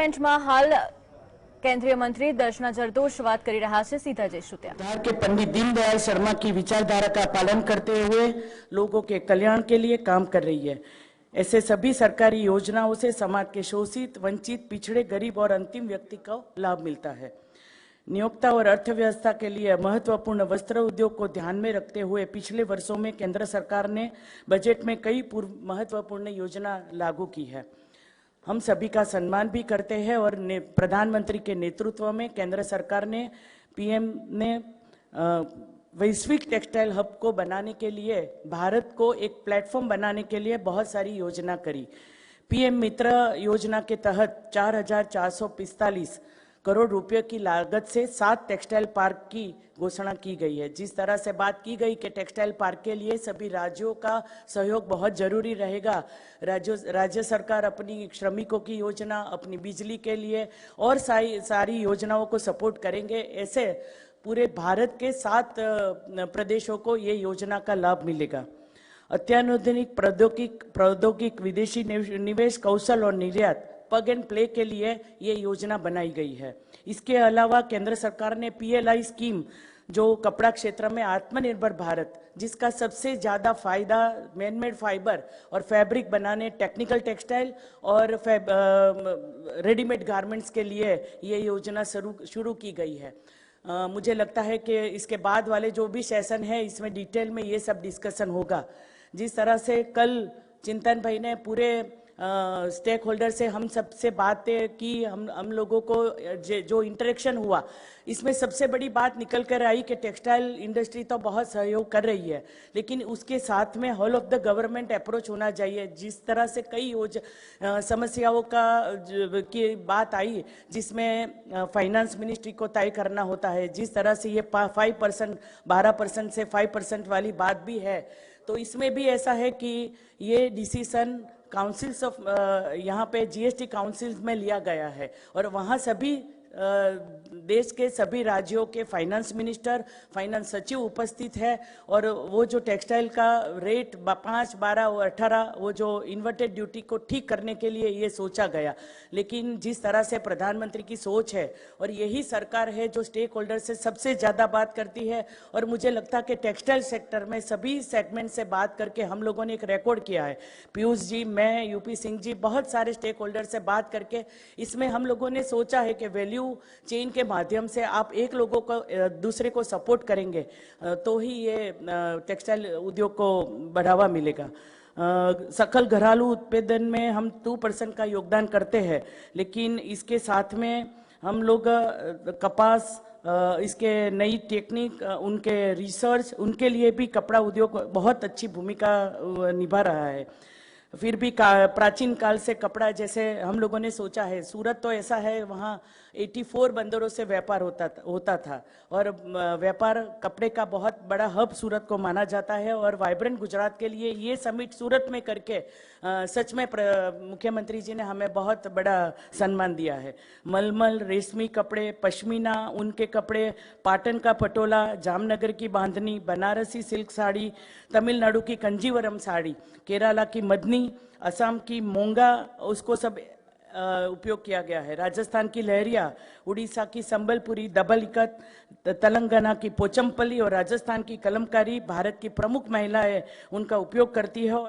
પાર્લામેન્ટમાં હાલ केंद्रीय मंत्री दर्शना जरदोश बात कर रहा है। सीधा जयशु बिहार के पंडित दीनदयाल शर्मा की विचारधारा का पालन करते हुए लोगों के कल्याण के लिए काम कर रही है। ऐसे सभी सरकारी योजनाओं से समाज के शोषित, वंचित, पिछड़े, गरीब और अंतिम व्यक्ति को लाभ मिलता है। नियोक्ता और अर्थव्यवस्था के लिए महत्वपूर्ण वस्त्र उद्योग को ध्यान में रखते हुए पिछले वर्षों में केंद्र सरकार ने बजट में कई महत्वपूर्ण योजना लागू की है। हम सभी का सम्मान भी करते हैं और प्रधानमंत्री के नेतृत्व में केंद्र सरकार ने पीएम ने वैश्विक टेक्सटाइल हब को बनाने के लिए, भारत को एक प्लेटफॉर्म बनाने के लिए बहुत सारी योजना करी। पीएम मित्र योजना के तहत 4,445 करोड़ रुपए की लागत से 7 टेक्सटाइल पार्क की घोषणा की गई है। जिस तरह से बात की गई कि टेक्सटाइल पार्क के लिए सभी राज्यों का सहयोग बहुत जरूरी रहेगा। राज्य सरकार अपनी श्रमिकों की योजना, अपनी बिजली के लिए और सारी योजनाओं को सपोर्ट करेंगे। ऐसे पूरे भारत के 7 प्रदेशों को ये योजना का लाभ मिलेगा। अत्याधुनिक प्रौद्योगिक विदेशी निवेश, कौशल और निर्यात, पग एंड प्ले के लिए ये योजना बनाई गई है। इसके अलावा केंद्र सरकार ने पीएलआई स्कीम, जो कपड़ा क्षेत्र में आत्मनिर्भर भारत, जिसका सबसे ज्यादा फायदा मैनमेड फाइबर और फैब्रिक बनाने, टेक्निकल टेक्सटाइल और रेडीमेड गारमेंट्स के लिए ये योजना शुरू की गई है। मुझे लगता है कि इसके बाद वाले जो भी सेशन है इसमें डिटेल में ये सब डिस्कशन होगा। जिस तरह से कल चिंतन भाई ने पूरे स्टेक होल्डर से हम सबसे बातें की, हम लोगों को जो इंटरेक्शन हुआ, इसमें सबसे बड़ी बात निकल कर आई कि टेक्सटाइल इंडस्ट्री तो बहुत सहयोग कर रही है, लेकिन उसके साथ में whole of the government approach होना चाहिए। जिस तरह से कई समस्याओं की बात आई, जिसमें फाइनेंस मिनिस्ट्री को तय करना होता है, जिस तरह से ये 5% 12% से 5% वाली बात भी है, तो इसमें भी ऐसा है कि ये डिसीजन काउंसिल्स ऑफ यहाँ पे जीएसटी काउंसिल्स में लिया गया है और वहाँ सभी देश के सभी राज्यों के फाइनेंस मिनिस्टर, फाइनेंस सचिव उपस्थित है और वो जो टेक्सटाइल का रेट 5, 12 और 18 वो जो इन्वर्टेड ड्यूटी को ठीक करने के लिए ये सोचा गया। लेकिन जिस तरह से प्रधानमंत्री की सोच है और यही सरकार है जो स्टेक होल्डर से सबसे ज़्यादा बात करती है, और मुझे लगता है कि टेक्सटाइल सेक्टर में सभी सेगमेंट से बात करके हम लोगों ने एक रिकॉर्ड किया है। पीयूष जी, मैं, यूपी सिंह जी, बहुत सारे स्टेक होल्डर से बात करके इसमें हम लोगों ने सोचा है कि वैल्यू चेन के माध्यम से आप एक लोगों को दूसरे को सपोर्ट करेंगे तो ही ये टेक्सटाइल उद्योग को बढ़ावा मिलेगा। सकल घरेलू उत्पादन में हम 2% का योगदान करते हैं, लेकिन इसके साथ में हम लोग कपास, इसके नई टेक्निक, उनके रिसर्च, उनके लिए भी कपड़ा उद्योग बहुत अच्छी भूमिका निभा रहा है। फिर भी प्राचीन काल से कपड़ा, जैसे हम लोगों ने सोचा है, सूरत तो ऐसा है, वहाँ 84 बंदरों से व्यापार होता था और व्यापार कपड़े का बहुत बड़ा हब सूरत को माना जाता है। और वाइब्रेंट गुजरात के लिए ये समिट सूरत में करके सच में मुख्यमंत्री जी ने हमें बहुत बड़ा सम्मान दिया है। मलमल, रेशमी कपड़े, पश्मीना, उनके कपड़े, पाटन का पटोला, जामनगर की बांधनी, बनारसी सिल्क साड़ी, तमिलनाडु की कंजीवरम साड़ी, केरला की मदनी, असम की मोंगा, उसको सब उपयोग किया गया है। राजस्थान की लहरिया, उड़ीसा की संबलपुरी, डबल इकत, तेलंगाना की पोचमपल्ली और राजस्थान की कलमकारी भारत की प्रमुख महिलाएं उनका उपयोग करती है।